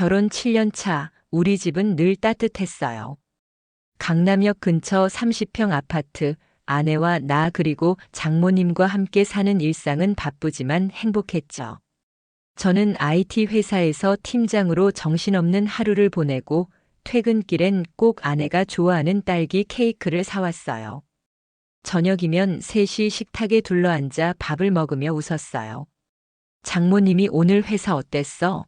결혼 7년 차, 우리 집은 늘 따뜻했어요. 강남역 근처 30평 아파트, 아내와 나 그리고 장모님과 함께 사는 일상은 바쁘지만 행복했죠. 저는 IT 회사에서 팀장으로 정신없는 하루를 보내고 퇴근길엔 꼭 아내가 좋아하는 딸기 케이크를 사왔어요. 저녁이면 셋이 식탁에 둘러앉아 밥을 먹으며 웃었어요. 장모님이 오늘 회사 어땠어?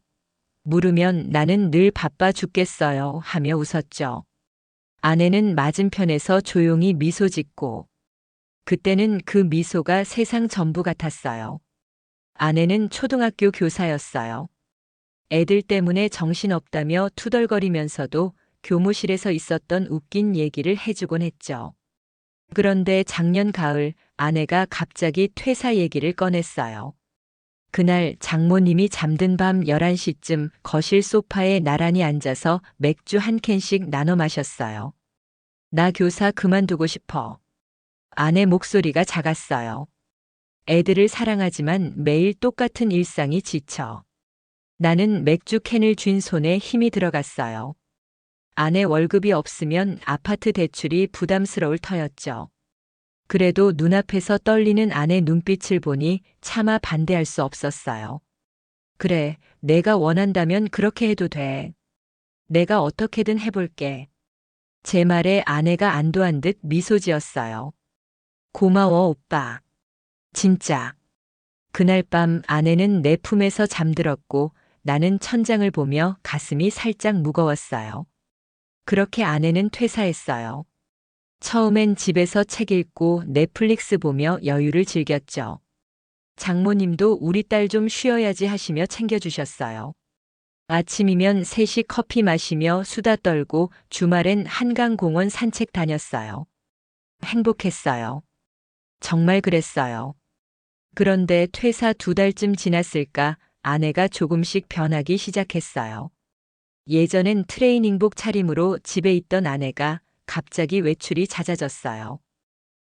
물으면 나는 늘 바빠 죽겠어요 하며 웃었죠. 아내는 맞은편에서 조용히 미소 짓고 그때는 그 미소가 세상 전부 같았어요. 아내는 초등학교 교사였어요. 애들 때문에 정신없다며 투덜거리면서도 교무실에서 있었던 웃긴 얘기를 해주곤 했죠. 그런데 작년 가을 아내가 갑자기 퇴사 얘기를 꺼냈어요. 그날 장모님이 잠든 밤 11시쯤 거실 소파에 나란히 앉아서 맥주 한 캔씩 나눠 마셨어요. 나 교사 그만두고 싶어. 아내 목소리가 작았어요. 애들을 사랑하지만 매일 똑같은 일상이 지쳐. 나는 맥주 캔을 쥔 손에 힘이 들어갔어요. 아내 월급이 없으면 아파트 대출이 부담스러울 터였죠. 그래도 눈앞에서 떨리는 아내 눈빛을 보니 차마 반대할 수 없었어요. 그래, 내가 원한다면 그렇게 해도 돼. 내가 어떻게든 해볼게. 제 말에 아내가 안도한 듯 미소 지었어요. 고마워, 오빠. 진짜. 그날 밤 아내는 내 품에서 잠들었고 나는 천장을 보며 가슴이 살짝 무거웠어요. 그렇게 아내는 퇴사했어요. 처음엔 집에서 책 읽고 넷플릭스 보며 여유를 즐겼죠. 장모님도 우리 딸 좀 쉬어야지 하시며 챙겨주셨어요. 아침이면 셋이 커피 마시며 수다 떨고 주말엔 한강공원 산책 다녔어요. 행복했어요. 정말 그랬어요. 그런데 퇴사 2달쯤 지났을까 아내가 조금씩 변하기 시작했어요. 예전엔 트레이닝복 차림으로 집에 있던 아내가 갑자기 외출이 잦아졌어요.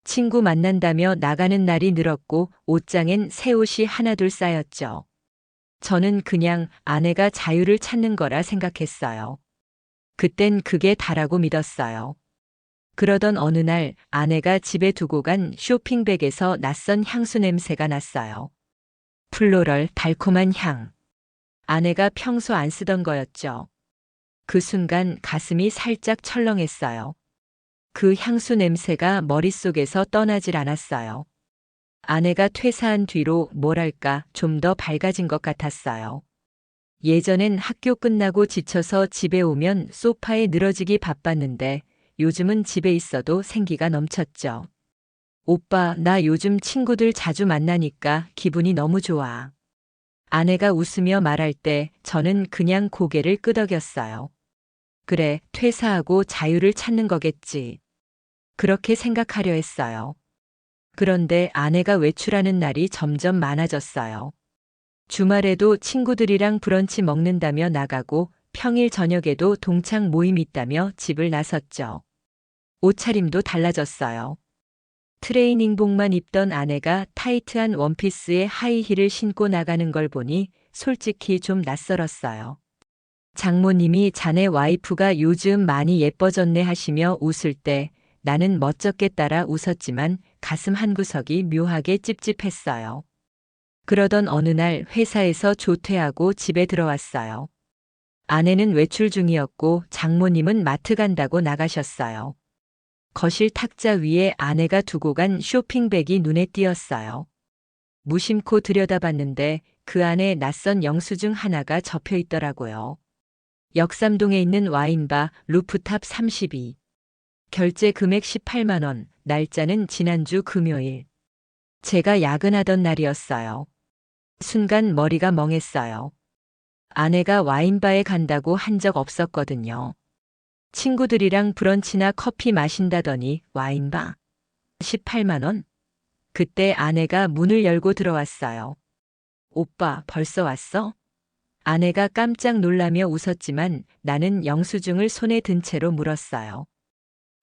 친구 만난다며 나가는 날이 늘었고 옷장엔 새 옷이 하나둘 쌓였죠. 저는 그냥 아내가 자유를 찾는 거라 생각했어요. 그땐 그게 다라고 믿었어요. 그러던 어느 날 아내가 집에 두고 간 쇼핑백에서 낯선 향수 냄새가 났어요. 플로럴 달콤한 향. 아내가 평소 안 쓰던 거였죠. 그 순간 가슴이 살짝 철렁했어요. 그 향수 냄새가 머릿속에서 떠나질 않았어요. 아내가 퇴사한 뒤로 뭐랄까 좀 더 밝아진 것 같았어요. 예전엔 학교 끝나고 지쳐서 집에 오면 소파에 늘어지기 바빴는데 요즘은 집에 있어도 생기가 넘쳤죠. 오빠, 나 요즘 친구들 자주 만나니까 기분이 너무 좋아. 아내가 웃으며 말할 때 저는 그냥 고개를 끄덕였어요. 그래, 퇴사하고 자유를 찾는 거겠지. 그렇게 생각하려 했어요. 그런데 아내가 외출하는 날이 점점 많아졌어요. 주말에도 친구들이랑 브런치 먹는다며 나가고 평일 저녁에도 동창 모임 있다며 집을 나섰죠. 옷차림도 달라졌어요. 트레이닝복만 입던 아내가 타이트한 원피스에 하이힐을 신고 나가는 걸 보니 솔직히 좀 낯설었어요. 장모님이 자네 와이프가 요즘 많이 예뻐졌네 하시며 웃을 때 나는 멋쩍게 따라 웃었지만 가슴 한구석이 묘하게 찝찝했어요. 그러던 어느 날 회사에서 조퇴하고 집에 들어왔어요. 아내는 외출 중이었고 장모님은 마트 간다고 나가셨어요. 거실 탁자 위에 아내가 두고 간 쇼핑백이 눈에 띄었어요. 무심코 들여다봤는데 그 안에 낯선 영수증 하나가 접혀 있더라고요. 역삼동에 있는 와인바 루프탑 32. 결제 금액 18만 원, 날짜는 지난주 금요일. 제가 야근하던 날이었어요. 순간 머리가 멍했어요. 아내가 와인바에 간다고 한 적 없었거든요. 친구들이랑 브런치나 커피 마신다더니 와인바 18만 원? 그때 아내가 문을 열고 들어왔어요. 오빠, 벌써 왔어? 아내가 깜짝 놀라며 웃었지만 나는 영수증을 손에 든 채로 물었어요.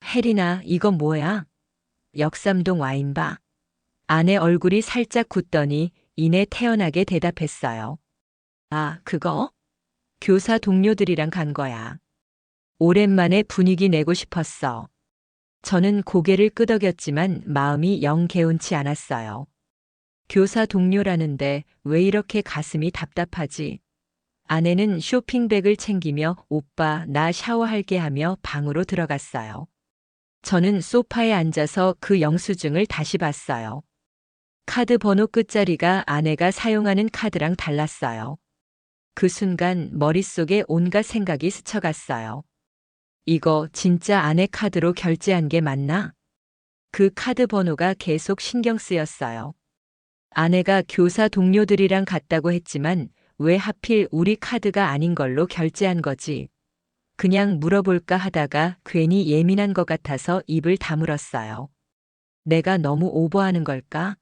혜린아, 이건 뭐야? 역삼동 와인바. 아내 얼굴이 살짝 굳더니 이내 태연하게 대답했어요. 아, 그거? 교사 동료들이랑 간 거야. 오랜만에 분위기 내고 싶었어. 저는 고개를 끄덕였지만 마음이 영 개운치 않았어요. 교사 동료라는데 왜 이렇게 가슴이 답답하지? 아내는 쇼핑백을 챙기며 오빠, 나 샤워할게 하며 방으로 들어갔어요. 저는 소파에 앉아서 그 영수증을 다시 봤어요. 카드 번호 끝자리가 아내가 사용하는 카드랑 달랐어요. 그 순간 머릿속에 온갖 생각이 스쳐갔어요. 이거 진짜 아내 카드로 결제한 게 맞나? 그 카드 번호가 계속 신경 쓰였어요. 아내가 교사 동료들이랑 갔다고 했지만 왜 하필 우리 카드가 아닌 걸로 결제한 거지? 그냥 물어볼까 하다가 괜히 예민한 것 같아서 입을 다물었어요. 내가 너무 오버하는 걸까?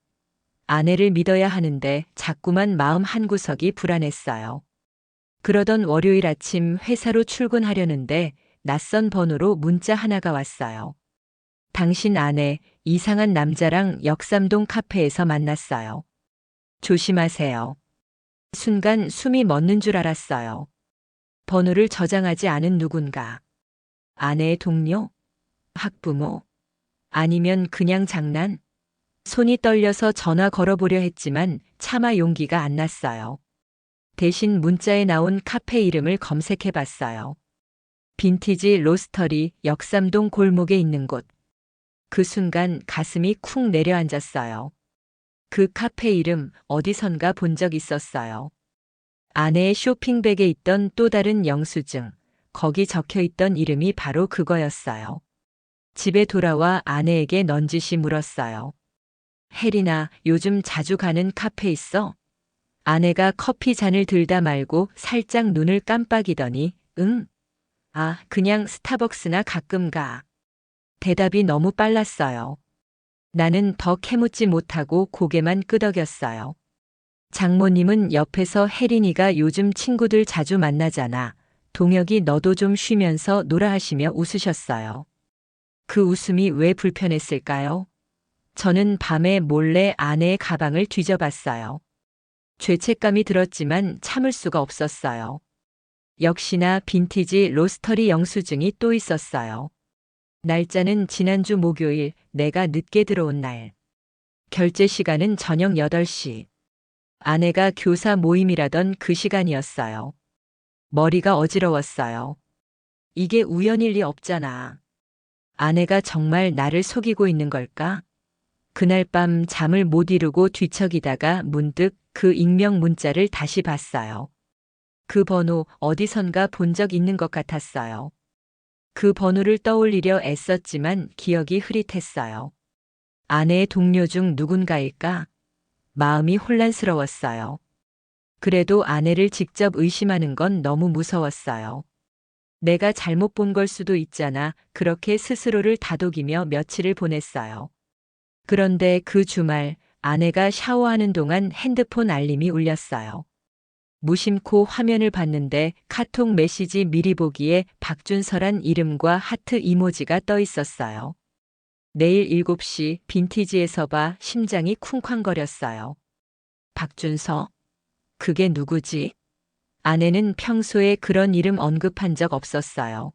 아내를 믿어야 하는데 자꾸만 마음 한구석이 불안했어요. 그러던 월요일 아침 회사로 출근하려는데 낯선 번호로 문자 하나가 왔어요. 당신 아내 이상한 남자랑 역삼동 카페에서 만났어요. 조심하세요. 순간 숨이 멎는 줄 알았어요. 번호를 저장하지 않은 누군가. 아내의 동료? 학부모? 아니면 그냥 장난? 손이 떨려서 전화 걸어보려 했지만 차마 용기가 안 났어요. 대신 문자에 나온 카페 이름을 검색해 봤어요. 빈티지 로스터리 역삼동 골목에 있는 곳. 그 순간 가슴이 쿵 내려앉았어요. 그 카페 이름 어디선가 본 적 있었어요. 아내의 쇼핑백에 있던 또 다른 영수증, 거기 적혀 있던 이름이 바로 그거였어요. 집에 돌아와 아내에게 넌지시 물었어요. 혜리나, 요즘 자주 가는 카페 있어? 아내가 커피 잔을 들다 말고 살짝 눈을 깜빡이더니, 응? 아, 그냥 스타벅스나 가끔 가. 대답이 너무 빨랐어요. 나는 더 캐묻지 못하고 고개만 끄덕였어요. 장모님은 옆에서 혜린이가 요즘 친구들 자주 만나잖아. 동혁이 너도 좀 쉬면서 놀아 하시며 웃으셨어요. 그 웃음이 왜 불편했을까요? 저는 밤에 몰래 아내의 가방을 뒤져봤어요. 죄책감이 들었지만 참을 수가 없었어요. 역시나 빈티지 로스터리 영수증이 또 있었어요. 날짜는 지난주 목요일, 내가 늦게 들어온 날. 결제 시간은 저녁 8시. 아내가 교사 모임이라던 그 시간이었어요. 머리가 어지러웠어요. 이게 우연일 리 없잖아. 아내가 정말 나를 속이고 있는 걸까? 그날 밤 잠을 못 이루고 뒤척이다가 문득 그 익명 문자를 다시 봤어요. 그 번호 어디선가 본 적 있는 것 같았어요. 그 번호를 떠올리려 애썼지만 기억이 흐릿했어요. 아내의 동료 중 누군가일까? 마음이 혼란스러웠어요. 그래도 아내를 직접 의심하는 건 너무 무서웠어요. 내가 잘못 본 걸 수도 있잖아. 그렇게 스스로를 다독이며 며칠을 보냈어요. 그런데 그 주말 아내가 샤워하는 동안 핸드폰 알림이 울렸어요. 무심코 화면을 봤는데 카톡 메시지 미리 보기에 박준서란 이름과 하트 이모지가 떠 있었어요. 내일 7시 빈티지에서 봐. 심장이 쿵쾅거렸어요. 박준서? 그게 누구지? 아내는 평소에 그런 이름 언급한 적 없었어요.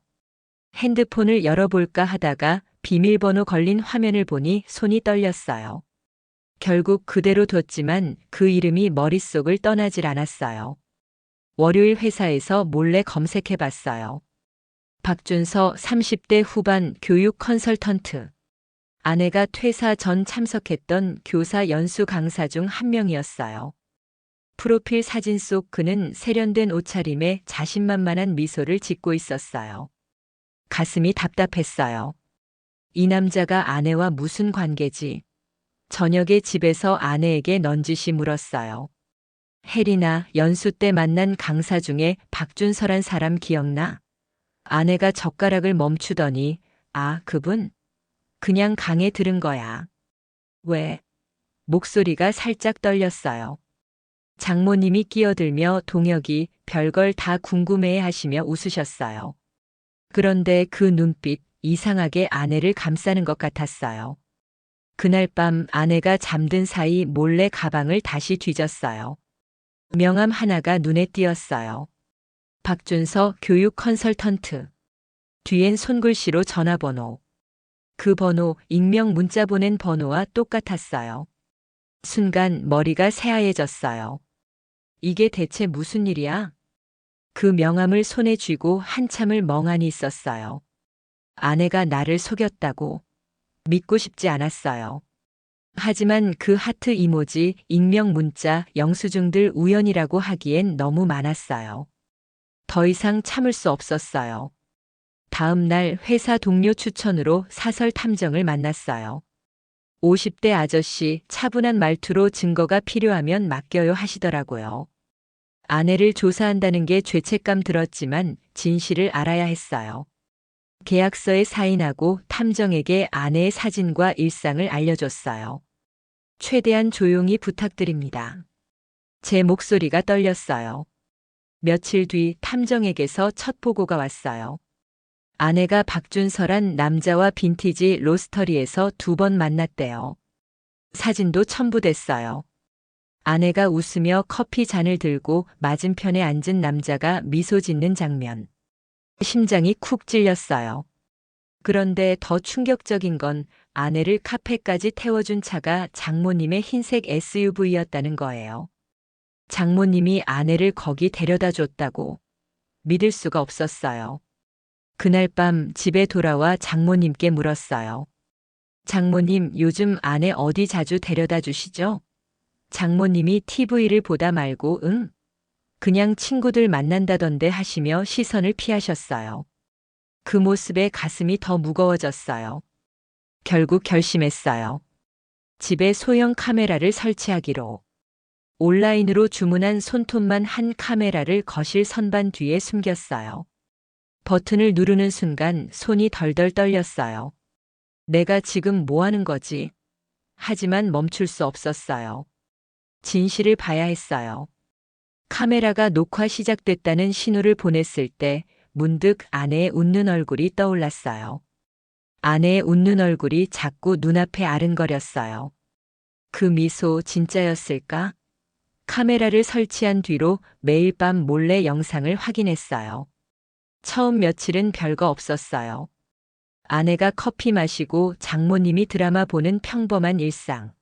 핸드폰을 열어볼까 하다가 비밀번호 걸린 화면을 보니 손이 떨렸어요. 결국 그대로 뒀지만 그 이름이 머릿속을 떠나질 않았어요. 월요일 회사에서 몰래 검색해 봤어요. 박준서 30대 후반 교육 컨설턴트. 아내가 퇴사 전 참석했던 교사 연수 강사 중 한 명이었어요. 프로필 사진 속 그는 세련된 옷차림에 자신만만한 미소를 짓고 있었어요. 가슴이 답답했어요. 이 남자가 아내와 무슨 관계지? 저녁에 집에서 아내에게 넌지시 물었어요. 혜리나, 연수 때 만난 강사 중에 박준서란 사람 기억나? 아내가 젓가락을 멈추더니 아, 그분? 그냥 강에 들은 거야. 왜? 목소리가 살짝 떨렸어요. 장모님이 끼어들며 동혁이 별걸 다 궁금해해 하시며 웃으셨어요. 그런데 그 눈빛 이상하게 아내를 감싸는 것 같았어요. 그날 밤 아내가 잠든 사이 몰래 가방을 다시 뒤졌어요. 명함 하나가 눈에 띄었어요. 박준서 교육 컨설턴트. 뒤엔 손글씨로 전화번호. 그 번호 익명 문자 보낸 번호와 똑같았어요. 순간 머리가 새하얘졌어요. 이게 대체 무슨 일이야? 그 명함을 손에 쥐고 한참을 멍하니 있었어요. 아내가 나를 속였다고. 믿고 싶지 않았어요. 하지만 그 하트 이모지, 익명 문자, 영수증들 우연이라고 하기엔 너무 많았어요. 더 이상 참을 수 없었어요. 다음 날 회사 동료 추천으로 사설 탐정을 만났어요. 50대 아저씨, 차분한 말투로 증거가 필요하면 맡겨요 하시더라고요. 아내를 조사한다는 게 죄책감 들었지만 진실을 알아야 했어요. 계약서에 사인하고 탐정에게 아내의 사진과 일상을 알려줬어요. 최대한 조용히 부탁드립니다. 제 목소리가 떨렸어요. 며칠 뒤 탐정에게서 첫 보고가 왔어요. 아내가 박준서란 남자와 빈티지 로스터리에서 2번 만났대요. 사진도 첨부됐어요. 아내가 웃으며 커피 잔을 들고 맞은편에 앉은 남자가 미소 짓는 장면. 심장이 쿡 찔렸어요. 그런데 더 충격적인 건 아내를 카페까지 태워준 차가 장모님의 흰색 SUV였다는 거예요. 장모님이 아내를 거기 데려다 줬다고. 믿을 수가 없었어요. 그날 밤 집에 돌아와 장모님께 물었어요. 장모님, 요즘 아내 어디 자주 데려다 주시죠? 장모님이 TV를 보다 말고 응? 그냥 친구들 만난다던데 하시며 시선을 피하셨어요. 그 모습에 가슴이 더 무거워졌어요. 결국 결심했어요. 집에 소형 카메라를 설치하기로. 온라인으로 주문한 손톱만 한 카메라를 거실 선반 뒤에 숨겼어요. 버튼을 누르는 순간 손이 덜덜 떨렸어요. 내가 지금 뭐 하는 거지? 하지만 멈출 수 없었어요. 진실을 봐야 했어요. 카메라가 녹화 시작됐다는 신호를 보냈을 때 문득 아내의 웃는 얼굴이 떠올랐어요. 아내의 웃는 얼굴이 자꾸 눈앞에 아른거렸어요. 그 미소 진짜였을까? 카메라를 설치한 뒤로 매일 밤 몰래 영상을 확인했어요. 처음 며칠은 별거 없었어요. 아내가 커피 마시고 장모님이 드라마 보는 평범한 일상.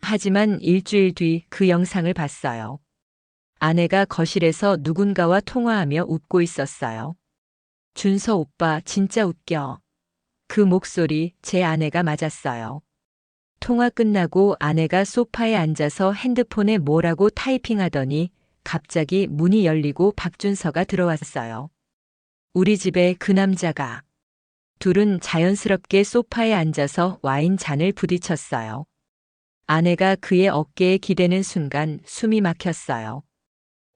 하지만 일주일 뒤 그 영상을 봤어요. 아내가 거실에서 누군가와 통화하며 웃고 있었어요. 준서 오빠 진짜 웃겨. 그 목소리 제 아내가 맞았어요. 통화 끝나고 아내가 소파에 앉아서 핸드폰에 뭐라고 타이핑하더니 갑자기 문이 열리고 박준서가 들어왔어요. 우리 집에 그 남자가. 둘은 자연스럽게 소파에 앉아서 와인 잔을 부딪혔어요. 아내가 그의 어깨에 기대는 순간 숨이 막혔어요.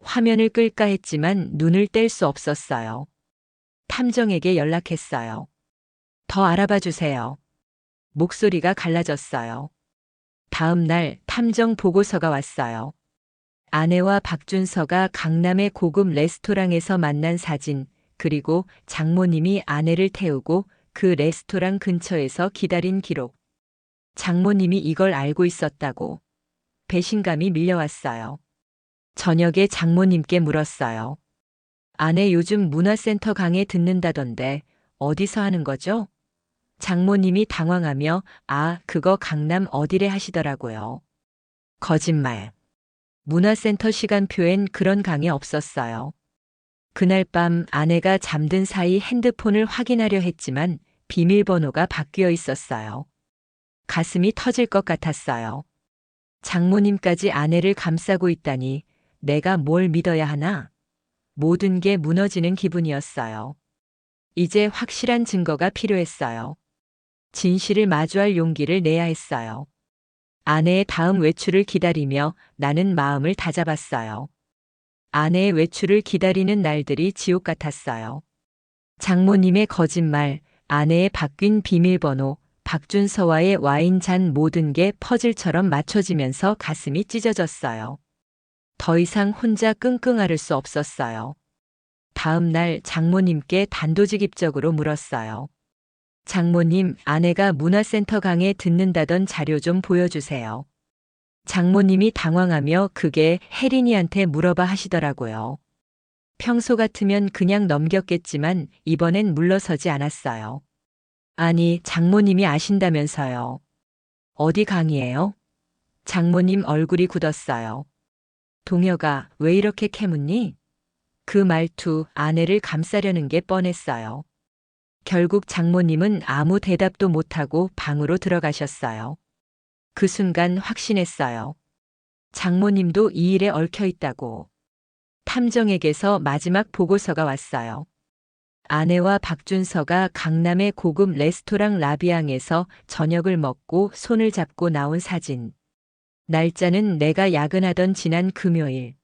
화면을 끌까 했지만 눈을 뗄 수 없었어요. 탐정에게 연락했어요. 더 알아봐 주세요. 목소리가 갈라졌어요. 다음 날 탐정 보고서가 왔어요. 아내와 박준서가 강남의 고급 레스토랑에서 만난 사진, 그리고 장모님이 아내를 태우고 그 레스토랑 근처에서 기다린 기록. 장모님이 이걸 알고 있었다고. 배신감이 밀려왔어요. 저녁에 장모님께 물었어요. 아내 요즘 문화센터 강의 듣는다던데 어디서 하는 거죠? 장모님이 당황하며 그거 강남 어디래 하시더라고요. 거짓말. 문화센터 시간표엔 그런 강의 없었어요. 그날 밤 아내가 잠든 사이 핸드폰을 확인하려 했지만 비밀번호가 바뀌어 있었어요. 가슴이 터질 것 같았어요. 장모님까지 아내를 감싸고 있다니 내가 뭘 믿어야 하나? 모든 게 무너지는 기분이었어요. 이제 확실한 증거가 필요했어요. 진실을 마주할 용기를 내야 했어요. 아내의 다음 외출을 기다리며 나는 마음을 다잡았어요. 아내의 외출을 기다리는 날들이 지옥 같았어요. 장모님의 거짓말, 아내의 바뀐 비밀번호, 박준서와의 와인잔 모든 게 퍼즐처럼 맞춰지면서 가슴이 찢어졌어요. 더 이상 혼자 끙끙 앓을 수 없었어요. 다음 날 장모님께 단도직입적으로 물었어요. 장모님, 아내가 문화센터 강의 듣는다던 자료 좀 보여주세요. 장모님이 당황하며 그게 혜린이한테 물어봐 하시더라고요. 평소 같으면 그냥 넘겼겠지만 이번엔 물러서지 않았어요. 아니, 장모님이 아신다면서요. 어디 강의예요? 장모님 얼굴이 굳었어요. 동혁아, 왜 이렇게 캐묻니? 그 말투 아내를 감싸려는 게 뻔했어요. 결국 장모님은 아무 대답도 못하고 방으로 들어가셨어요. 그 순간 확신했어요. 장모님도 이 일에 얽혀 있다고. 탐정에게서 마지막 보고서가 왔어요. 아내와 박준서가 강남의 고급 레스토랑 라비앙에서 저녁을 먹고 손을 잡고 나온 사진. 날짜는 내가 야근하던 지난 금요일.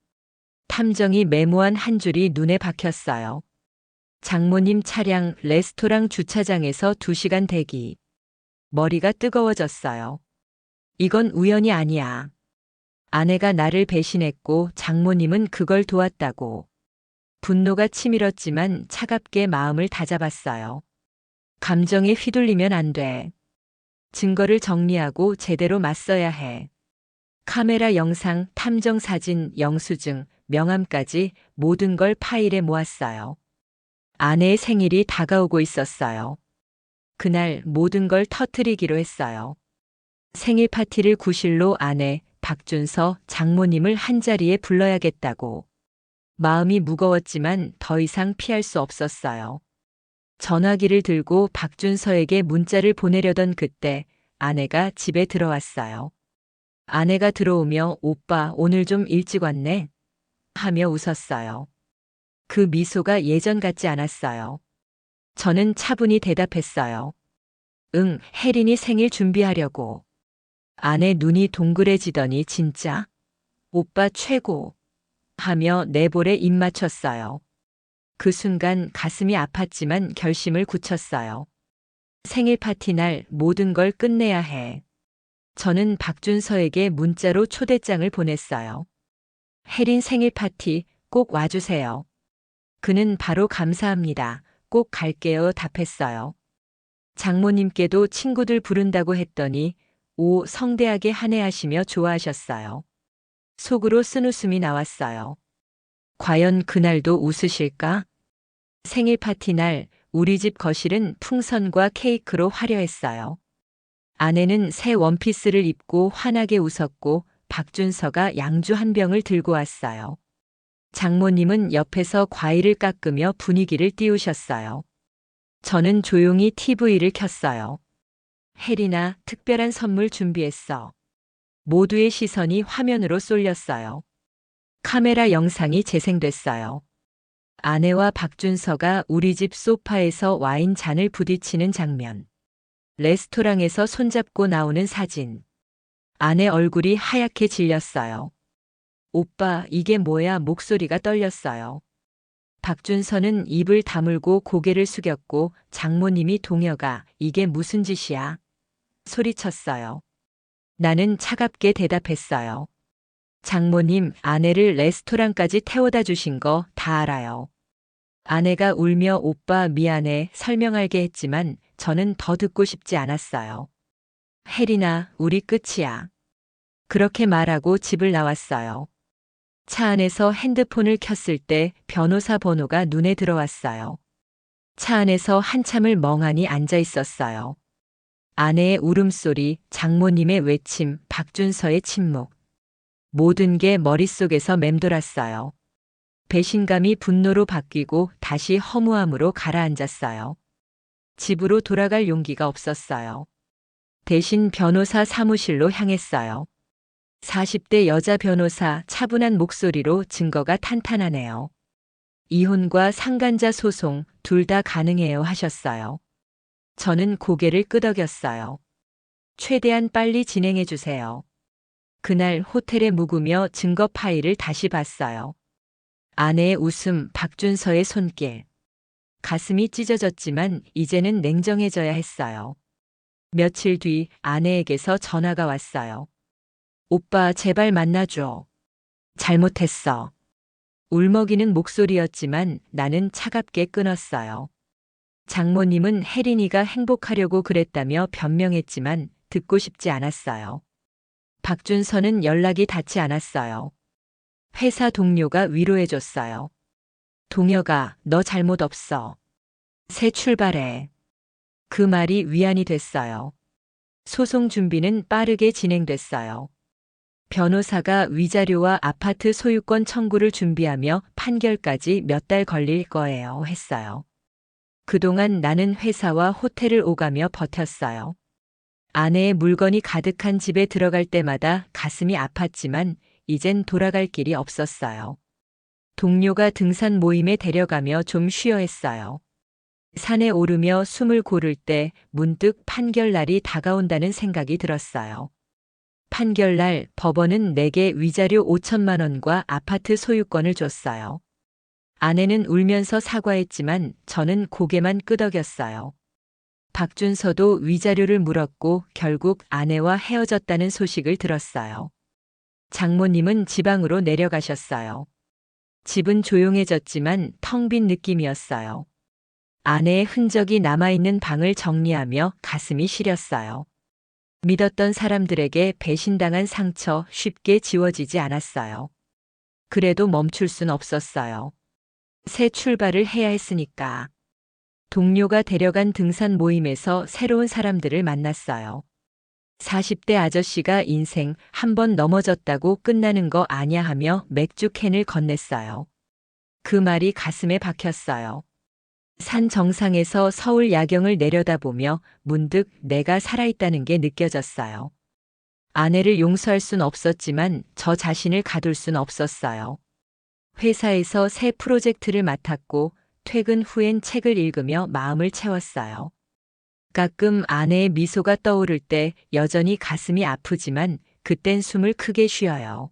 탐정이 메모한 한 줄이 눈에 박혔어요. 장모님 차량 레스토랑 주차장에서 2시간 대기. 머리가 뜨거워졌어요. 이건 우연이 아니야. 아내가 나를 배신했고 장모님은 그걸 도왔다고. 분노가 치밀었지만 차갑게 마음을 다잡았어요. 감정에 휘둘리면 안 돼. 증거를 정리하고 제대로 맞서야 해. 카메라 영상, 탐정 사진, 영수증, 명함까지 모든 걸 파일에 모았어요. 아내의 생일이 다가오고 있었어요. 그날 모든 걸 터뜨리기로 했어요. 생일 파티를 구실로 아내, 박준서, 장모님을 한자리에 불러야겠다고. 마음이 무거웠지만 더 이상 피할 수 없었어요. 전화기를 들고 박준서에게 문자를 보내려던 그때 아내가 집에 들어왔어요. 아내가 들어오며 오빠 오늘 좀 일찍 왔네? 하며 웃었어요. 그 미소가 예전 같지 않았어요. 저는 차분히 대답했어요. 응, 혜린이 생일 준비하려고. 아내 눈이 동그래지더니 진짜? 오빠 최고. 하며 내 볼에 입 맞췄어요. 그 순간 가슴이 아팠지만 결심을 굳혔어요. 생일 파티 날 모든 걸 끝내야 해. 저는 박준서에게 문자로 초대장을 보냈어요. 혜린 생일 파티 꼭 와주세요. 그는 바로 감사합니다. 꼭 갈게요 답했어요. 장모님께도 친구들 부른다고 했더니 오 성대하게 한해하시며 좋아하셨어요. 속으로 쓴웃음이 나왔어요. 과연 그날도 웃으실까? 생일 파티 날 우리 집 거실은 풍선과 케이크로 화려했어요. 아내는 새 원피스를 입고 환하게 웃었고 박준서가 양주 한 병을 들고 왔어요. 장모님은 옆에서 과일을 깎으며 분위기를 띄우셨어요. 저는 조용히 TV를 켰어요. 혜린아, 특별한 선물 준비했어. 모두의 시선이 화면으로 쏠렸어요. 카메라 영상이 재생됐어요. 아내와 박준서가 우리 집 소파에서 와인 잔을 부딪히는 장면. 레스토랑에서 손잡고 나오는 사진. 아내 얼굴이 하얗게 질렸어요. 오빠, 이게 뭐야? 목소리가 떨렸어요. 박준서는 입을 다물고 고개를 숙였고 장모님이 동혁아, 이게 무슨 짓이야? 소리쳤어요. 나는 차갑게 대답했어요. 장모님, 아내를 레스토랑까지 태워다 주신 거 다 알아요. 아내가 울며 오빠 미안해 설명할게 했지만 저는 더 듣고 싶지 않았어요. 혜린아, 우리 끝이야. 그렇게 말하고 집을 나왔어요. 차 안에서 핸드폰을 켰을 때 변호사 번호가 눈에 들어왔어요. 차 안에서 한참을 멍하니 앉아 있었어요. 아내의 울음소리, 장모님의 외침, 박준서의 침묵. 모든 게 머릿속에서 맴돌았어요. 배신감이 분노로 바뀌고 다시 허무함으로 가라앉았어요. 집으로 돌아갈 용기가 없었어요. 대신 변호사 사무실로 향했어요. 40대 여자 변호사 차분한 목소리로 증거가 탄탄하네요. 이혼과 상간자 소송 둘 다 가능해요 하셨어요. 저는 고개를 끄덕였어요. 최대한 빨리 진행해 주세요. 그날 호텔에 묵으며 증거 파일을 다시 봤어요. 아내의 웃음, 박준서의 손길. 가슴이 찢어졌지만 이제는 냉정해져야 했어요. 며칠 뒤 아내에게서 전화가 왔어요. 오빠 제발 만나줘. 잘못했어. 울먹이는 목소리였지만 나는 차갑게 끊었어요. 장모님은 혜린이가 행복하려고 그랬다며 변명했지만 듣고 싶지 않았어요. 박준서는 연락이 닿지 않았어요. 회사 동료가 위로해줬어요. 동혁아, 너 잘못 없어. 새 출발해. 그 말이 위안이 됐어요. 소송 준비는 빠르게 진행됐어요. 변호사가 위자료와 아파트 소유권 청구를 준비하며 판결까지 몇 달 걸릴 거예요 했어요. 그동안 나는 회사와 호텔을 오가며 버텼어요. 아내의 물건이 가득한 집에 들어갈 때마다 가슴이 아팠지만 이젠 돌아갈 길이 없었어요. 동료가 등산 모임에 데려가며 좀 쉬어 했어요. 산에 오르며 숨을 고를 때 문득 판결날이 다가온다는 생각이 들었어요. 판결날 법원은 내게 위자료 5천만 원과 아파트 소유권을 줬어요. 아내는 울면서 사과했지만 저는 고개만 끄덕였어요. 박준서도 위자료를 물었고 결국 아내와 헤어졌다는 소식을 들었어요. 장모님은 지방으로 내려가셨어요. 집은 조용해졌지만 텅 빈 느낌이었어요. 아내의 흔적이 남아있는 방을 정리하며 가슴이 시렸어요. 믿었던 사람들에게 배신당한 상처 쉽게 지워지지 않았어요. 그래도 멈출 순 없었어요. 새 출발을 해야 했으니까. 동료가 데려간 등산 모임에서 새로운 사람들을 만났어요. 40대 아저씨가 인생 한 번 넘어졌다고 끝나는 거 아냐 하며 맥주 캔을 건넸어요. 그 말이 가슴에 박혔어요. 산 정상에서 서울 야경을 내려다보며 문득 내가 살아있다는 게 느껴졌어요. 아내를 용서할 순 없었지만 저 자신을 가둘 순 없었어요. 회사에서 새 프로젝트를 맡았고 퇴근 후엔 책을 읽으며 마음을 채웠어요. 가끔 아내의 미소가 떠오를 때 여전히 가슴이 아프지만 그땐 숨을 크게 쉬어요.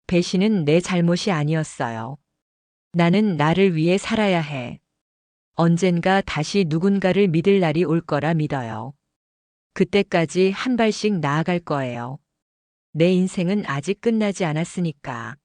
배신은 내 잘못이 아니었어요. 나는 나를 위해 살아야 해. 언젠가 다시 누군가를 믿을 날이 올 거라 믿어요. 그때까지 한 발씩 나아갈 거예요. 내 인생은 아직 끝나지 않았으니까.